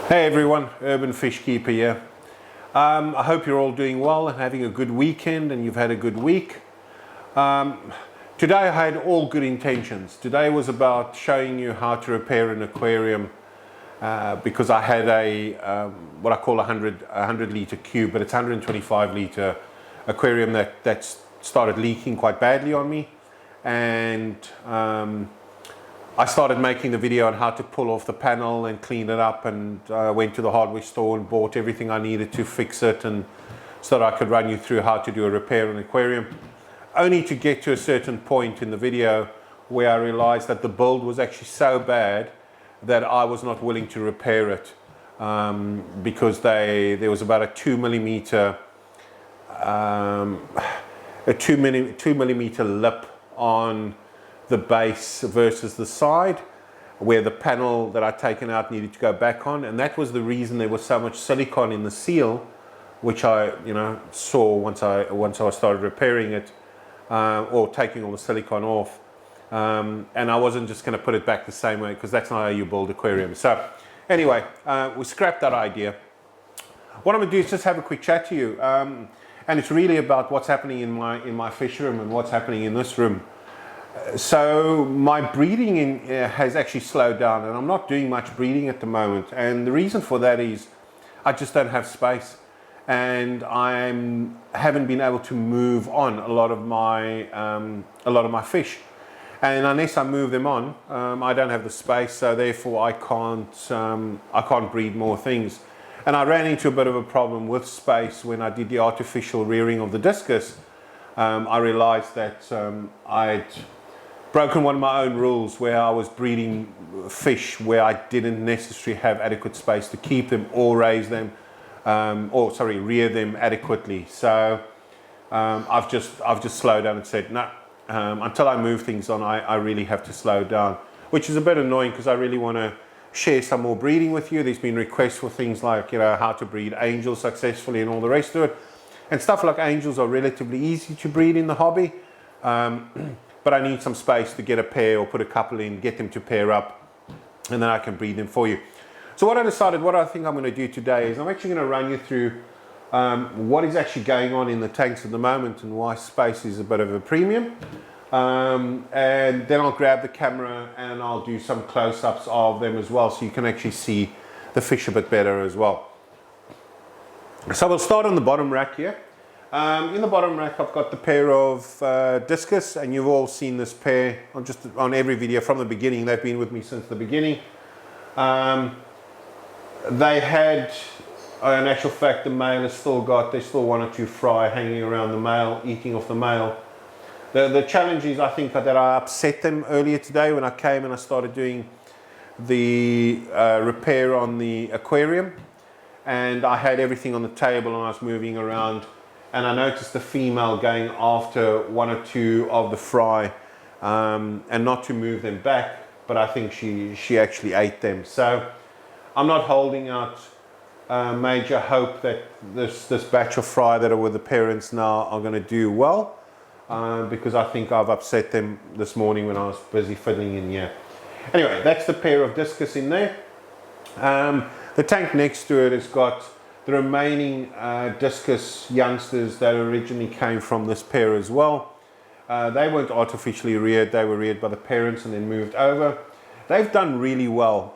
Hey everyone, Urban Fish Keeper here. I hope you're all doing well and having a good weekend and you've had a good week. Today I had all good intentions. Today was about showing you how to repair an aquarium because I had a what I call a 100 litre cube, but it's 125 litre aquarium that started leaking quite badly on me, and I started making the video on how to pull off the panel and clean it up, and went to the hardware store and bought everything I needed to fix it, and so that I could run you through how to do a repair on an aquarium, only to get to a certain point in the video where I realized that the build was actually so bad that I was not willing to repair it, because there was about a 2 millimeter lip on the base versus the side, where the panel that I'd taken out needed to go back on, and that was the reason there was so much silicone in the seal, which I saw once I started repairing it, or taking all the silicone off, and I wasn't just going to put it back the same way, because that's not how you build aquariums. So anyway, we scrapped that idea. What I'm going to do is just have a quick chat to you, and it's really about what's happening in my fish room and what's happening in this room. So my breeding has actually slowed down, and I'm not doing much breeding at the moment, and the reason for that is I just don't have space, and I haven't been able to move on a lot of my fish, and unless I move them on, I don't have the space, so therefore I can't breed more things. And I ran into a bit of a problem with space when I did the artificial rearing of the Discus. I realized that I'd broken one of my own rules, where I was breeding fish where I didn't necessarily have adequate space to keep them or raise them, rear them adequately. So I've just slowed down and said, no, until I move things on, I really have to slow down, which is a bit annoying, because I really want to share some more breeding with you. There's been requests for things like, how to breed angels successfully and all the rest of it. And stuff like angels are relatively easy to breed in the hobby. But I need some space to get a pair or put a couple in, get them to pair up, and then I can breed them for you. So what I think I'm going to do today is I'm actually going to run you through what is actually going on in the tanks at the moment and why space is a bit of a premium. And then I'll grab the camera and I'll do some close-ups of them as well, so you can actually see the fish a bit better as well. So we'll start on the bottom rack here. In the bottom rack I've got the pair of Discus, and you've all seen this pair on every video from the beginning. They've been with me since the beginning. They had, in actual fact, the male there's still one or two fry hanging around the male, eating off the male. The challenge is, I think, that I upset them earlier today when I came and I started doing the repair on the aquarium, and I had everything on the table and I was moving around, and I noticed the female going after one or two of the fry, and not to move them back, but I think she actually ate them. So I'm not holding out major hope that this batch of fry that are with the parents now are going to do well, because I think I've upset them this morning when I was busy fiddling in here. Anyway, that's the pair of Discus in there. The tank next to it has got the remaining Discus youngsters that originally came from this pair as well. They weren't artificially reared, they were reared by the parents and then moved over. They've done really well.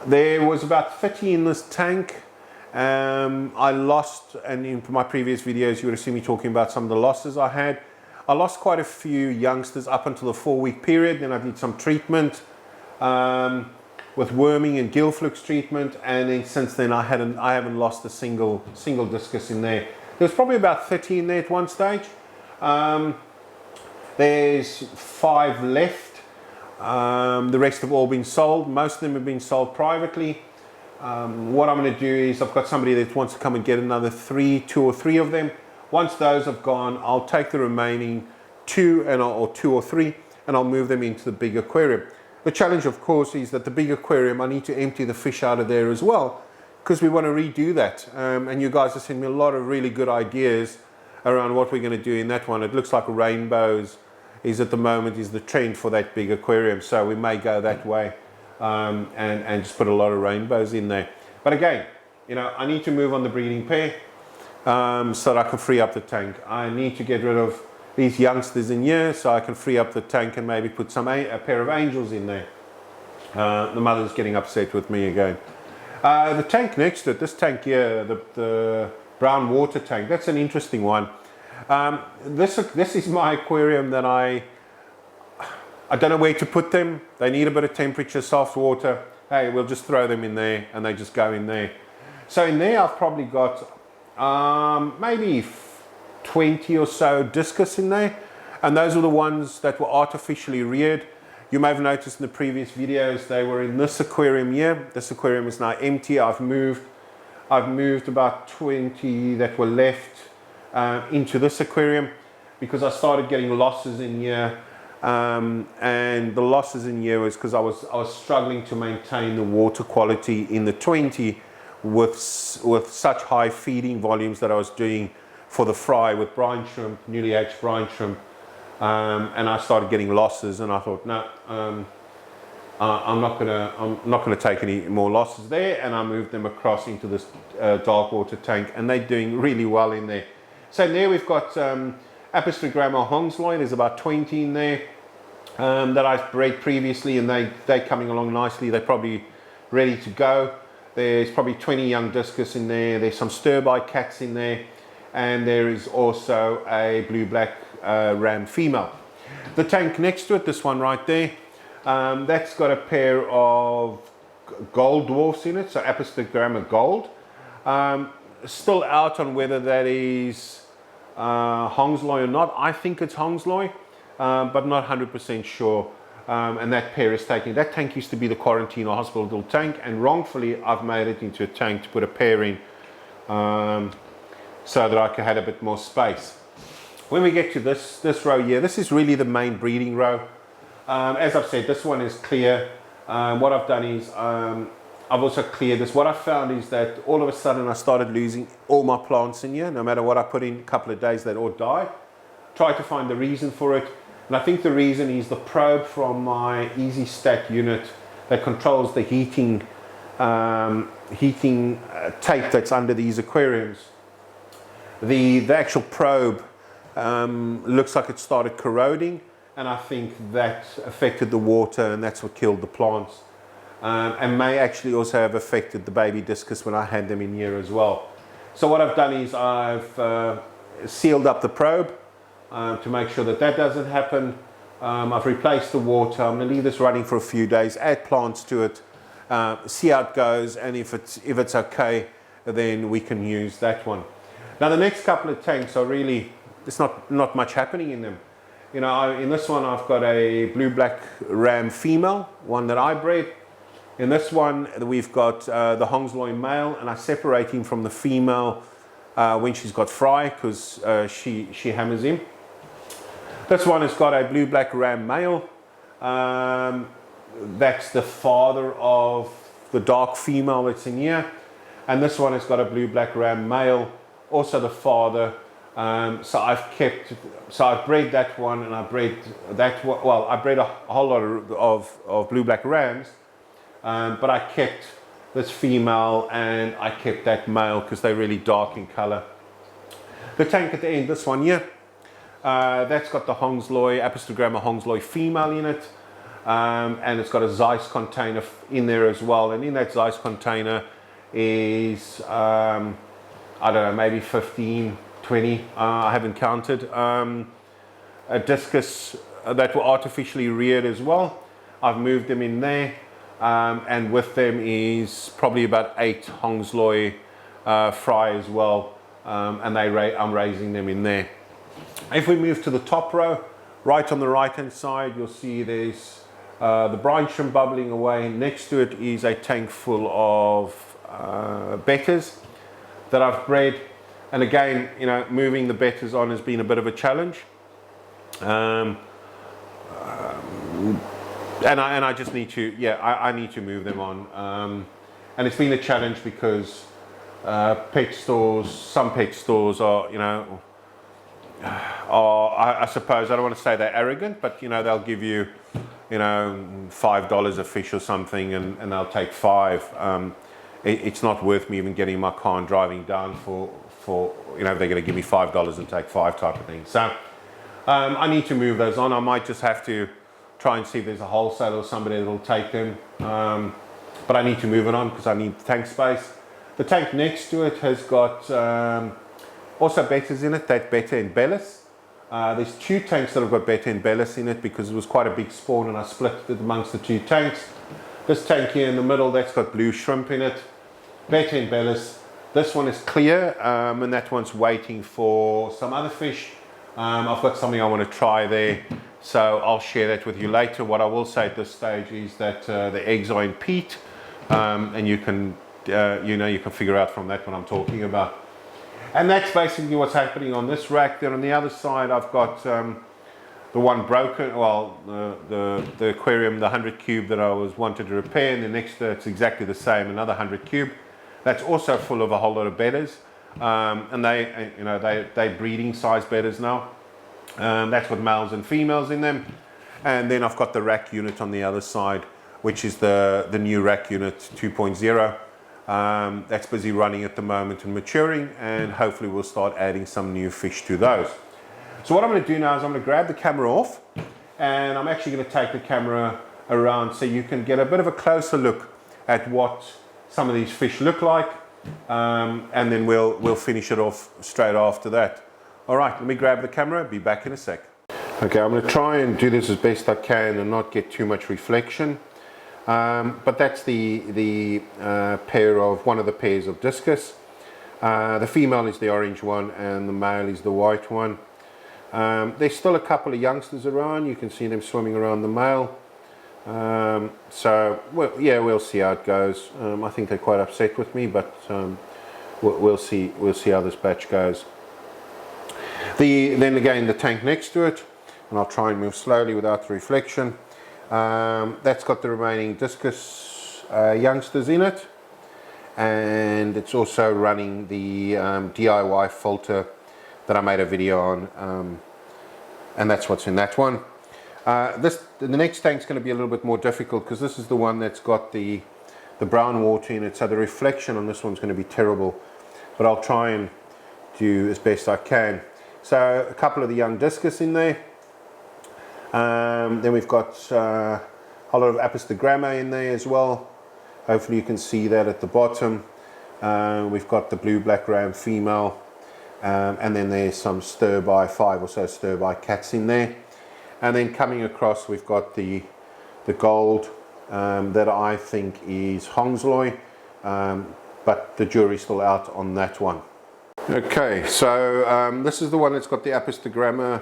There was about 30 in this tank. I lost, and in my previous videos you would have seen me talking about some of the losses I had. I lost quite a few youngsters up until the 4-week period. Then I did some treatment with worming and gill flux treatment, and then since then I haven't lost a single Discus in there. There was probably about 30 in there at one stage. There's 5 left. The rest have all been sold. Most of them have been sold privately. What I'm going to do is, I've got somebody that wants to come and get another 2 or 3 of them. Once those have gone, I'll take the remaining 2 or 2 or 3 and I'll move them into the big aquarium. The challenge, of course, is that the big aquarium, I need to empty the fish out of there as well, because we want to redo that. And you guys have sent me a lot of really good ideas around what we're going to do in that one. It looks like rainbows is at the moment is the trend for that big aquarium, so we may go that way. and just put a lot of rainbows in there. But again, you know, I need to move on the breeding pair so that I can free up the tank. I need to get rid of these youngsters in here so I can free up the tank and maybe put a pair of angels in there. The mother's getting upset with me again. The tank next to it, this tank here, the brown water tank, that's an interesting one. This is my aquarium that I don't know where to put them. They need a bit of temperature, soft water. Hey, we'll just throw them in there and they just go in there. So in there I've probably got maybe 20 or so discus in there, and those are the ones that were artificially reared. You may have noticed in the previous videos they were in this aquarium here. This aquarium is now empty. I've moved about 20 that were left into this aquarium because I started getting losses in here, and the losses in here was because I was struggling to maintain the water quality in the 20 with such high feeding volumes that I was doing for the fry with brine shrimp, newly hatched brine shrimp. And I started getting losses, and I thought, no, I'm not gonna take any more losses there, and I moved them across into this dark water tank, and they're doing really well in there. So in there we've got Apostrogramma Hongsley. There's about 20 in there that I've bred previously, and they're coming along nicely. They're probably ready to go. There's probably 20 young discus in there. There's some stir-by cats in there, and there is also a blue-black ram female. The tank next to it, this one right there, that's got a pair of gold dwarfs in it, so Apostrogramma gold. Still out on whether that is Hongsley or not. I think it's Hongsley, but not 100% sure. And that pair is taking. That tank used to be the quarantine or hospital tank, and wrongfully I've made it into a tank to put a pair in, so that I could have a bit more space. When we get to this row here, this is really the main breeding row. As I've said, this one is clear. What I've done is I've also cleared this. What I found is that all of a sudden I started losing all my plants in here. No matter what I put in, a couple of days they'd all die. Tried to find the reason for it, and I think the reason is the probe from my Easy Stat unit that controls the heating tape that's under these aquariums. The actual probe looks like it started corroding, and I think that affected the water, and that's what killed the plants, and may actually also have affected the baby discus when I had them in here as well. So what I've done is I've sealed up the probe to make sure that that doesn't happen. I've replaced the water. I'm going to leave this running for a few days, add plants to it, see how it goes, and if it's okay, then we can use that one. Now the next couple of tanks are really, there's not much happening in them. You know, in this one I've got a blue-black ram female, one that I bred. In this one we've got the Hongsley male, and I separate him from the female when she's got fry, because she hammers him. This one has got a blue-black ram male. That's the father of the dark female that's in here. And this one has got a blue-black ram male, also the father. So I've bred that one, and I bred that one. Well, I bred a whole lot of blue-black rams, but I kept this female and I kept that male because they're really dark in color. The tank at the end, this one here, that's got the Hongsley, Apostrogramma Hongsley female in it, and it's got a Zeiss container in there as well. And in that Zeiss container is, I don't know, maybe 15, 20, I haven't counted, a discus that were artificially reared as well. I've moved them in there, and with them is probably about 8 Hongsley fry as well, and I'm raising them in there. If we move to the top row, right on the right hand side, you'll see there's the brine shrimp bubbling away. Next to it is a tank full of betters that I've bred. And again, you know, moving the betters on has been a bit of a challenge. And I just need to, I need to move them on. And it's been a challenge because some pet stores are, you know, I suppose, I don't want to say they're arrogant, but, you know, they'll give you, you know, $5 a fish or something, and they'll take 5. It's not worth me even getting in my car and driving down for you know, they're going to give me $5 and take 5 type of thing. So I need to move those on. I might just have to try and see if there's a wholesaler or somebody that will take them. But I need to move it on because I need tank space. The tank next to it has got also betas in it, that betta and bellis. There's 2 tanks that have got betta and bellis in it because it was quite a big spawn and I split it amongst the 2 tanks. This tank here in the middle, that's got blue shrimp in it, betta and bellis. This one is clear, and that one's waiting for some other fish. I've got something I want to try there, so I'll share that with you later. What I will say at this stage is that the eggs are in peat, and you can, you know, you can figure out from that what I'm talking about. And that's basically what's happening on this rack. Then on the other side, I've got the one broken, well, the aquarium, the 100 cube that I wanted to repair, and the next it's exactly the same, another 100 cube. That's also full of a whole lot of bedders, and they, you know, they're breeding size bedders now. That's got males and females in them. And then I've got the rack unit on the other side, which is the new rack unit 2.0. That's busy running at the moment and maturing, and hopefully we'll start adding some new fish to those. So what I'm going to do now is I'm going to grab the camera off, and I'm actually going to take the camera around so you can get a bit of a closer look at what some of these fish look like, and then we'll finish it off straight after that. All right, let me grab the camera, be back in a sec. Okay, I'm going to try and do this as best I can and not get too much reflection, but that's the pair of, one of the pairs of Discus. The female is the orange one and the male is the white one. There's still a couple of youngsters around. You can see them swimming around the male. So well, yeah, we'll see how it goes. I think they're quite upset with me, but we'll see how this batch goes. Then again, the tank next to it, and I'll try and move slowly without the reflection. That's got the remaining Discus youngsters in it, and it's also running the DIY filter that I made a video on, and that's what's in that one. The next tank's going to be a little bit more difficult because this is the one that's got the brown water in it, so the reflection on this one's going to be terrible, but I'll try and do as best I can. So a couple of the young Discus in there. Then we've got a lot of Apistogramma in there as well. Hopefully you can see that at the bottom. We've got the blue-black ram female, and then there's some stir-by, 5 or so stir-by cats in there. And then coming across, we've got the gold that I think is Hongsloi, but the jury's still out on that one. Okay, so this is the one that's got the Apistogramma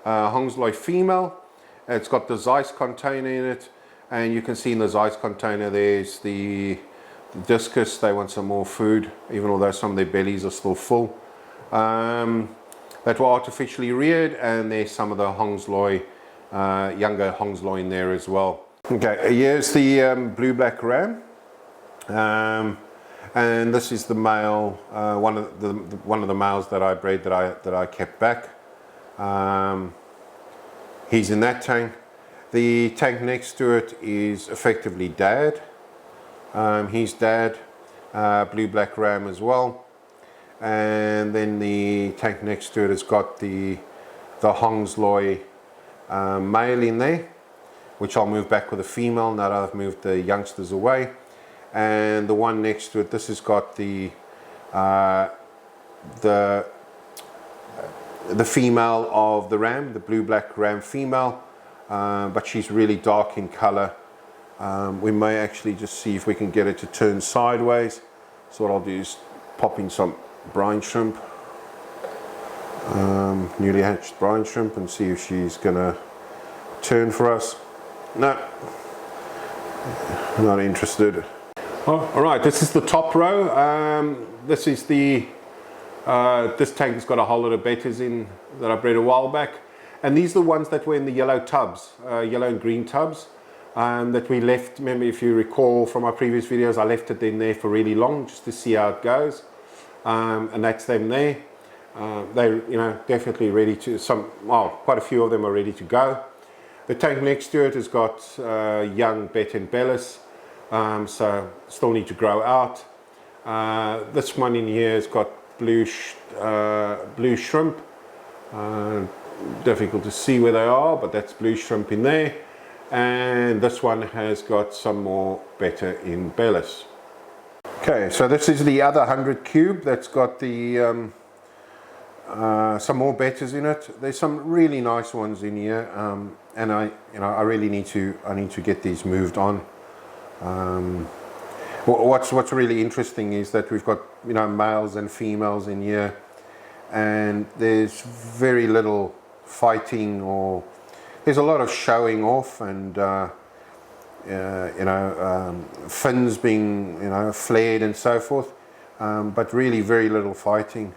Hongsloi female. It's got the Zeiss container in it, and you can see in the Zeiss container there's the Discus. They want some more food, even although some of their bellies are still full. That were artificially reared, and there's some of the Hongsloi, younger Hongsloi in there as well. Okay, here's the blue-black ram, and this is the male, one of the males that I bred that I kept back. He's in that tank. The tank next to it is effectively Dad. He's Dad, blue-black ram as well. And then the tank next to it has got the Hongsloi male in there, which I'll move back with a female now that I've moved the youngsters away. And the one next to it, this has got the female of the ram, the blue-black ram female, but she's really dark in color. We may actually just see if we can get her to turn sideways. So what I'll do is pop in some brine shrimp, newly hatched brine shrimp, and see if she's gonna turn for us. No, not interested. Oh, all right, this is the top row. This is the this tank has got a whole lot of bettas in that I bred a while back, and these are the ones that were in the yellow tubs, yellow and green tubs, that we left. Remember, if you recall from my previous videos, I left it in there for really long just to see how it goes. And that's them there. They're, you know, definitely ready to, well, quite a few of them are ready to go. The tank next to it has got young Bet and Bellis, so still need to grow out. This one in here has got blue shrimp. Difficult to see where they are, but that's blue shrimp in there. And this one has got some more Betta in Bellis. Okay, so this is the other 100 cube that's got the some more Bettas in it. There's some really nice ones in here, and I really need to get these moved on. What's really interesting is that we've got males and females in here, and there's very little fighting, or there's a lot of showing off, and fins being flared and so forth, but really very little fighting.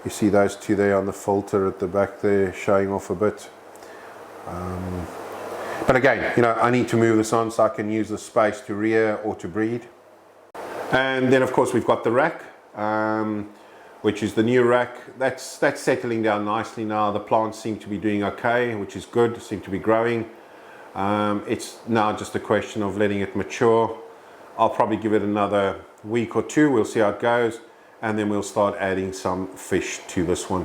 You see those two there on the filter at the back there showing off a bit. But again, I need to move this on so I can use the space to rear or to breed. And then of course we've got the rack, which is the new rack. That's settling down nicely now. The plants seem to be doing okay, which is good, seem to be growing. It's now just a question of letting it mature. I'll probably give it another week or two, we'll see how it goes, and then we'll start adding some fish to this one.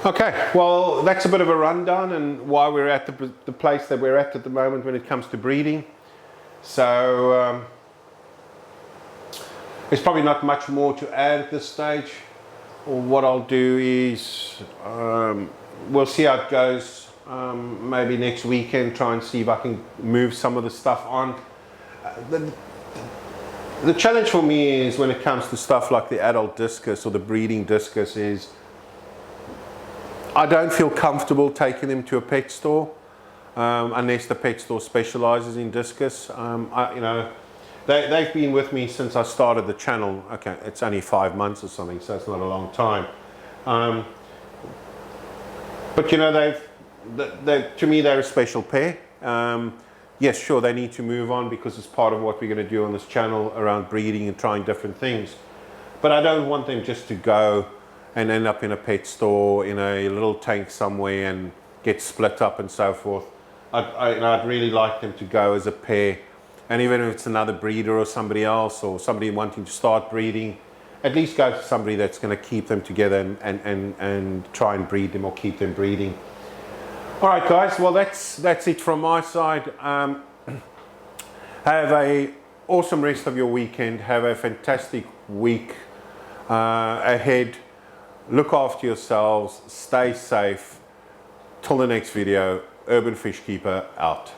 Okay, well that's a bit of a rundown and why we're at the place that we're at the moment when it comes to breeding. So there's probably not much more to add at this stage. What I'll do is we'll see how it goes. Maybe next weekend try and see if I can move some of the stuff on. The challenge for me is when it comes to stuff like the adult discus or the breeding discus is I don't feel comfortable taking them to a pet store unless the pet store specializes in discus. They've been with me since I started the channel. Okay, it's only 5 months or something, so it's not a long time. But to me they're a special pair. Yes, sure, they need to move on because it's part of what we're going to do on this channel around breeding and trying different things. But I don't want them just to go and end up in a pet store in a little tank somewhere and get split up and so forth. I'd really like them to go as a pair. And even if it's another breeder or somebody else or somebody wanting to start breeding, at least go to somebody that's going to keep them together and try and breed them or keep them breeding. All right, guys, well, that's it from my side. Have a awesome rest of your weekend. Have a fantastic week ahead. Look after yourselves. Stay safe. Till the next video, Urban Fish Keeper out.